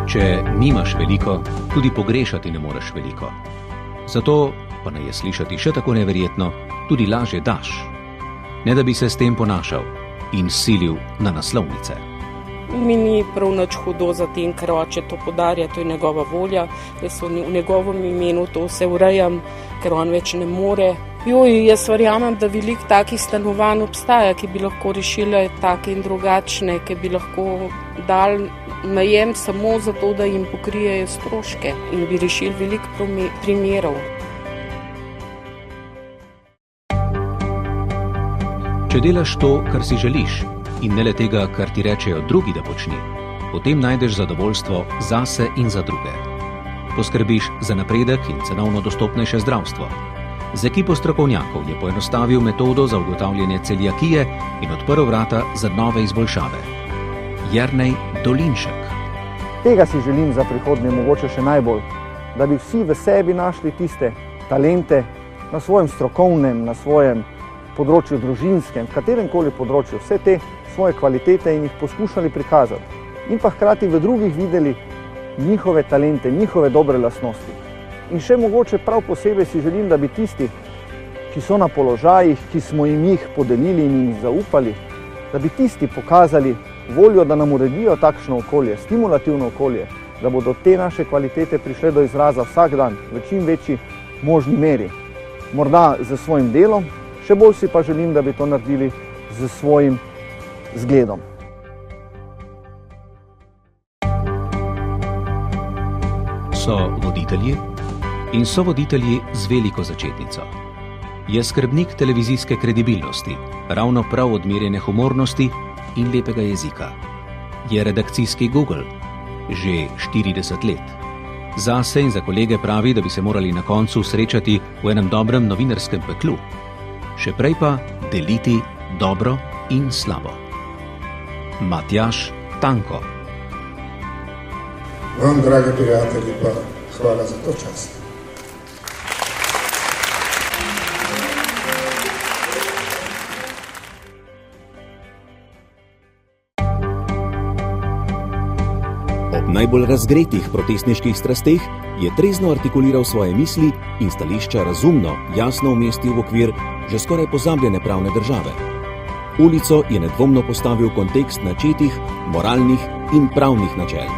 Če nimaš veliko, tudi pogrešati ne moreš veliko. Zato, pa naj je slišati še tako neverjetno, tudi lažje daš. Ne da bi se s tem ponašal in silil na naslovnice. Mi ni prav nič hudo za tem, ker oče to podarja, to je njegova volja. Jaz v njegovem imenu to vse urejam, ker on več ne more. Jaz verjamem, da veliko takih stanovanj obstaja, ki bi lahko rešile take in drugačne, ki bi lahko dali najem samo zato, da jim pokrijejo stroške in bi rešili veliko primerov. Če delaš to, kar si želiš, in ne le tega, kar ti rečejo drugi, da počni, potem najdeš zadovoljstvo zase in za druge. Poskrbiš za napredek in cenovno dostopnejše zdravstvo. Z ekipo strokovnjakov je poenostavil metodo za ugotavljanje celiakije in odprl vrata za nove izboljšave. Jernej Dolinšek. Tega si želim za prihodnje mogoče še najbolj, da bi vsi v sebi našli tiste talente na svojem strokovnem, na svojem področju družinskem, v kateremkoli področju, vse te svoje kvalitete in jih poskušali prikazati. In pa hkrati v drugih videli njihove talente, njihove dobre lastnosti. In še mogoče prav posebej si želim, da bi tisti, ki so na položajih, ki smo jim jih podelili in jim zaupali, da bi tisti pokazali voljo, da nam uredijo takšno okolje, stimulativno okolje, da bodo te naše kvalitete prišle do izraza vsak dan v čim večji možni meri. Morda z svojim delom, še bolj si pa želim, da bi to naredili z svojim zgledom. So voditelji in so voditelji z veliko začetnico. Je skrbnik televizijske kredibilnosti, ravno prav odmerjene humornosti in lepega jezika. Je redakcijski Google, že 40 let. Zase in za kolege pravi, da bi se morali na koncu srečati v enem dobrem novinarskem peklu. Še prej pa deliti dobro in slabo. Matjaž Tanko. Vam, dragi prijatelji, pa hvala za to čas. Ob najbolj razgretih protestniških strasteh je trezno artikuliral svoje misli in stališča razumno, jasno umestil v okvir že skoraj pozabljene pravne države. Ulico je nedvomno postavil v kontekst načetih, moralnih in pravnih načel.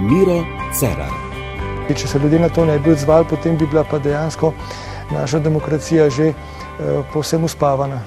Miro Cerar. Če se ljudje na to ne bi odzvali, potem bi bila pa dejansko naša demokracija že povsem uspavana.